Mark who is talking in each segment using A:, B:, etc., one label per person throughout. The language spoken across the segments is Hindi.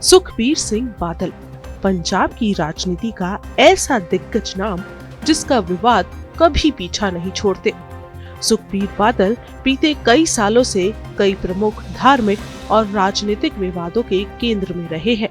A: सुखबीर सिंह बादल पंजाब की राजनीति का ऐसा दिग्गज नाम जिसका विवाद कभी पीछा नहीं छोड़ते। सुखबीर बादल बीते कई सालों से कई प्रमुख धार्मिक और राजनीतिक विवादों के केंद्र में रहे हैं।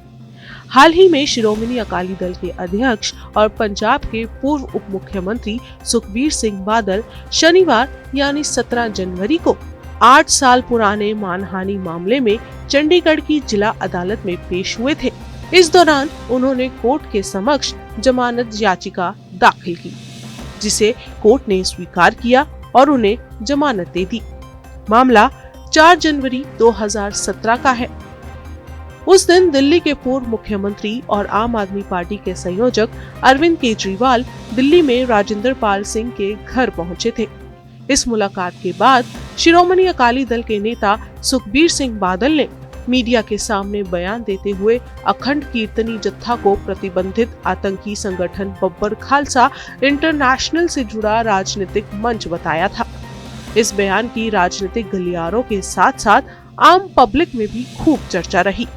A: हाल ही में शिरोमणि अकाली दल के अध्यक्ष और पंजाब के पूर्व उप मुख्यमंत्री सुखबीर सिंह बादल शनिवार यानी 17 जनवरी को 8 साल पुराने मानहानि मामले में चंडीगढ़ की जिला अदालत में पेश हुए थे। इस दौरान उन्होंने कोर्ट के समक्ष जमानत याचिका दाखिल की, जिसे कोर्ट ने स्वीकार किया और उन्हें जमानत दे दी। मामला 4 जनवरी 2017 का है। उस दिन दिल्ली के पूर्व मुख्यमंत्री और आम आदमी पार्टी के संयोजक अरविंद केजरीवाल दिल्ली में राजेंद्र पाल सिंह के घर पहुंचे थे। इस मुलाकात के बाद शिरोमणि अकाली दल के नेता सुखबीर सिंह बादल ने मीडिया के सामने बयान देते हुए अखंड कीर्तनी जत्था को प्रतिबंधित आतंकी संगठन बब्बर खालसा इंटरनेशनल से जुड़ा राजनीतिक मंच बताया था। इस बयान की राजनीतिक गलियारों के साथ साथ आम पब्लिक में भी खूब चर्चा रही।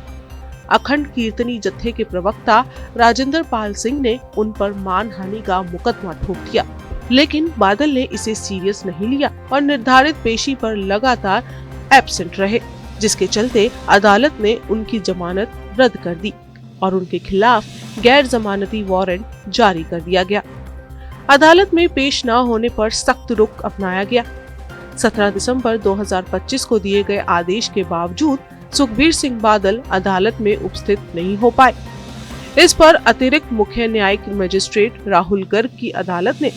A: अखंड कीर्तनी जत्थे के प्रवक्ता राजेंद्र पाल सिंह ने उन पर मानहानि का मुकदमा ठोक दिया, लेकिन बादल ने इसे सीरियस नहीं लिया और निर्धारित पेशी पर लगातार एब्सेंट रहे, जिसके चलते अदालत ने उनकी जमानत रद्द कर दी और उनके खिलाफ गैर जमानती वारंट जारी कर दिया गया। अदालत में पेश न होने पर सख्त रुख अपनाया गया। 17 दिसंबर 2025 को दिए गए आदेश के बावजूद सुखबीर सिंह बादल अदालत में उपस्थित नहीं हो पाए। इस पर अतिरिक्त मुख्य न्यायिक मजिस्ट्रेट राहुल गर्ग की अदालत ने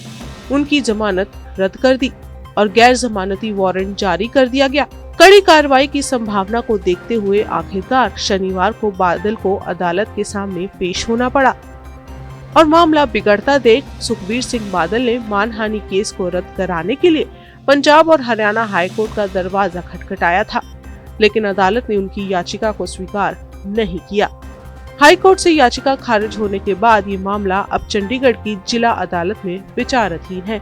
A: उनकी जमानत रद्द कर दी और गैर जमानती वारंट जारी कर दिया गया। कड़ी कार्रवाई की संभावना को देखते हुए आखिरकार शनिवार को बादल को अदालत के सामने पेश होना पड़ा और मामला बिगड़ता देख सुखबीर सिंह बादल ने मानहानि केस को रद्द कराने के लिए पंजाब और हरियाणा हाईकोर्ट का दरवाजा खटखटाया था, लेकिन अदालत ने उनकी याचिका को स्वीकार नहीं किया। हाईकोर्ट से याचिका खारिज होने के बाद ये मामला अब चंडीगढ़ की जिला अदालत में विचाराधीन है।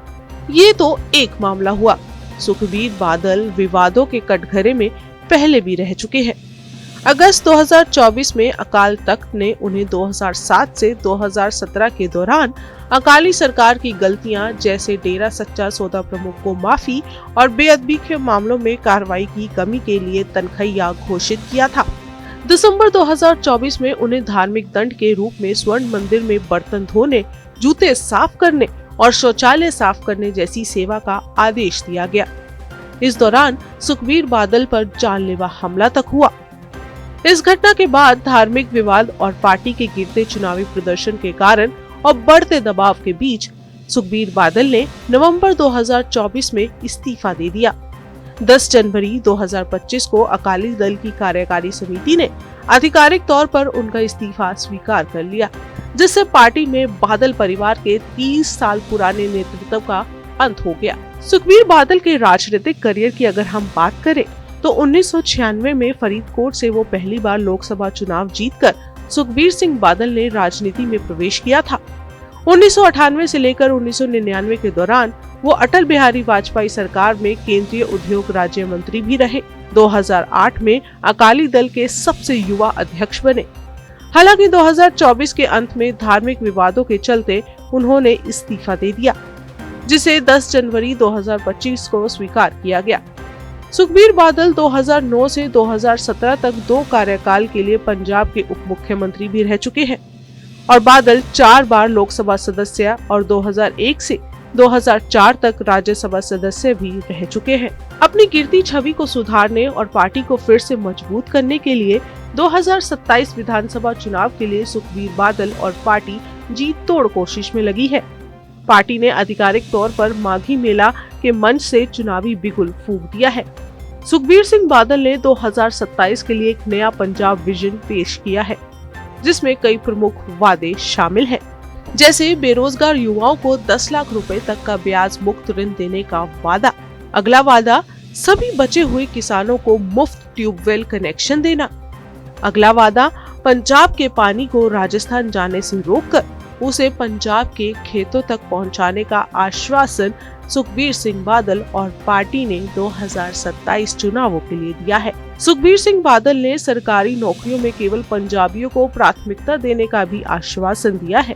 A: ये तो एक मामला हुआ। सुखबीर बादल विवादों के कटघरे में पहले भी रह चुके हैं। अगस्त 2024 में अकाल तख्त ने उन्हें 2007 से 2017 के दौरान अकाली सरकार की गलतियां जैसे डेरा सच्चा सौदा प्रमुख को माफी और बेअदबी के मामलों में कार्रवाई की कमी के लिए तनख्वाह घोषित किया था। दिसंबर 2024 में उन्हें धार्मिक दंड के रूप में स्वर्ण मंदिर में बर्तन धोने, जूते साफ करने और शौचालय साफ करने जैसी सेवा का आदेश दिया गया। इस दौरान सुखबीर बादल पर जानलेवा हमला तक हुआ। इस घटना के बाद धार्मिक विवाद और पार्टी के गिरते चुनावी प्रदर्शन के कारण और बढ़ते दबाव के बीच सुखबीर बादल ने नवंबर 2024 में इस्तीफा दे दिया। 10 जनवरी 2025 को अकाली दल की कार्यकारी समिति ने आधिकारिक तौर पर उनका इस्तीफा स्वीकार कर लिया, जिससे पार्टी में बादल परिवार के 30 साल पुराने नेतृत्व का अंत हो गया। सुखबीर बादल के राजनीतिक करियर की अगर हम बात करें तो 1996 में फरीदकोट से वो पहली बार लोकसभा चुनाव जीतकर सुखबीर सिंह बादल ने राजनीति में प्रवेश किया था। 1998 से लेकर 1999 के दौरान वो अटल बिहारी वाजपेयी सरकार में केंद्रीय उद्योग राज्य मंत्री भी रहे। 2008 में अकाली दल के सबसे युवा अध्यक्ष बने। हालांकि 2024 के अंत में धार्मिक विवादों के चलते उन्होंने इस्तीफा दे दिया, जिसे 10 जनवरी 2025 को स्वीकार किया गया। सुखबीर बादल 2009 से 2017 तक 2 कार्यकाल के लिए पंजाब के उप मुख्यमंत्री भी रह चुके हैं और बादल 4 बार लोकसभा सदस्य और 2001 से 2004 तक राज्यसभा सदस्य भी रह चुके हैं। अपनी गिरती छवि को सुधारने और पार्टी को फिर से मजबूत करने के लिए 2027 विधानसभा चुनाव के लिए सुखबीर बादल और पार्टी जी तोड़ कोशिश में लगी है। पार्टी ने आधिकारिक तौर पर माघी मेला के मंच से चुनावी बिगुल फूंक दिया है। सुखबीर सिंह बादल ने 2027 के लिए एक नया पंजाब विजन पेश किया है, जिसमें कई प्रमुख वादे शामिल हैं, जैसे बेरोजगार युवाओं को 10 लाख रुपए तक का ब्याज मुक्त ऋण देने का वादा। अगला वादा सभी बचे हुए किसानों को मुफ्त ट्यूबवेल कनेक्शन देना। अगला वादा पंजाब के पानी को राजस्थान जाने से रोककर उसे पंजाब के खेतों तक पहुंचाने का आश्वासन सुखबीर सिंह बादल और पार्टी ने 2027 चुनावों के लिए दिया है। सुखबीर सिंह बादल ने सरकारी नौकरियों में केवल पंजाबियों को प्राथमिकता देने का भी आश्वासन दिया है।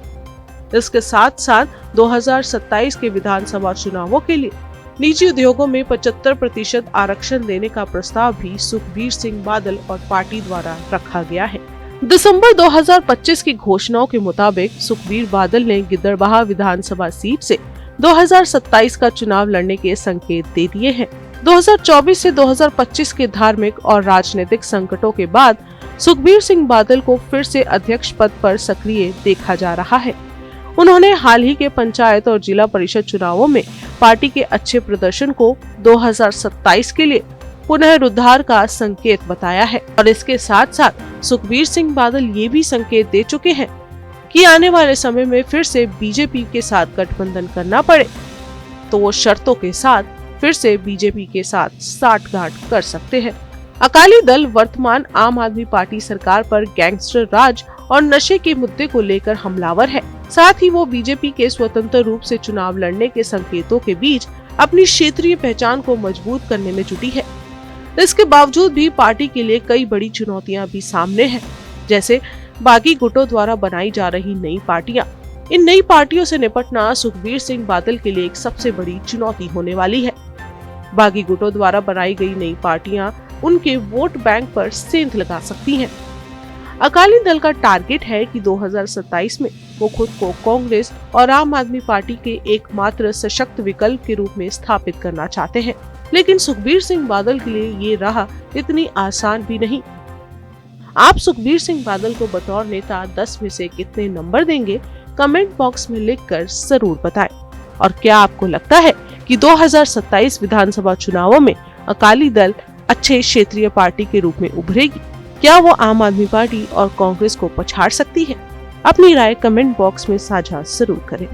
A: इसके साथ साथ 2027 के विधानसभा चुनावों के लिए निजी उद्योगों में 75% आरक्षण देने का प्रस्ताव भी सुखबीर सिंह बादल और पार्टी द्वारा रखा गया है। दिसंबर 2025 की घोषणाओं के मुताबिक सुखबीर बादल ने गिद्दड़बाहा विधानसभा सीट से 2027 का चुनाव लड़ने के संकेत दे दिए हैं। 2024 से 2025 के धार्मिक और राजनीतिक संकटों के बाद सुखबीर सिंह बादल को फिर से अध्यक्ष पद पर सक्रिय देखा जा रहा है। उन्होंने हाल ही के पंचायत और जिला परिषद चुनावों में पार्टी के अच्छे प्रदर्शन को 2027 के लिए पुनरुद्धार का संकेत बताया है और इसके साथ साथ सुखबीर सिंह बादल ये भी संकेत दे चुके हैं कि आने वाले समय में फिर से बीजेपी के साथ गठबंधन करना पड़े तो वो शर्तों के साथ फिर से बीजेपी के साथ साठगांठ कर सकते हैं। अकाली दल वर्तमान आम आदमी पार्टी सरकार पर गैंगस्टर राज और नशे के मुद्दे को लेकर हमलावर है। साथ ही वो बीजेपी के स्वतंत्र रूप से चुनाव लड़ने के संकेतों के बीच अपनी क्षेत्रीय पहचान को मजबूत करने में जुटी है। इसके बावजूद भी पार्टी के लिए कई बड़ी चुनौतियां भी सामने हैं, जैसे बागी गुटों द्वारा बनाई जा रही नई पार्टियां। इन नई पार्टियों से निपटना सुखबीर सिंह बादल के लिए एक सबसे बड़ी चुनौती होने वाली है। बागी गुटों द्वारा बनाई गई नई पार्टियां उनके वोट बैंक पर सेंध लगा सकती हैं। अकाली दल का टारगेट है कि 2027 में वो खुद को कांग्रेस और आम आदमी पार्टी के एकमात्र सशक्त विकल्प के रूप में स्थापित करना चाहते हैं, लेकिन सुखबीर सिंह बादल के लिए ये राह इतनी आसान भी नहीं। आप सुखबीर सिंह बादल को बतौर नेता 10 में से कितने नंबर देंगे, कमेंट बॉक्स में लिखकर जरूर बताएं। और क्या आपको लगता है कि 2027 विधानसभा चुनावों में अकाली दल अच्छे क्षेत्रीय पार्टी के रूप में उभरेगी? क्या वो आम आदमी पार्टी और कांग्रेस को पछाड़ सकती है? अपनी राय कमेंट बॉक्स में साझा जरूर करें।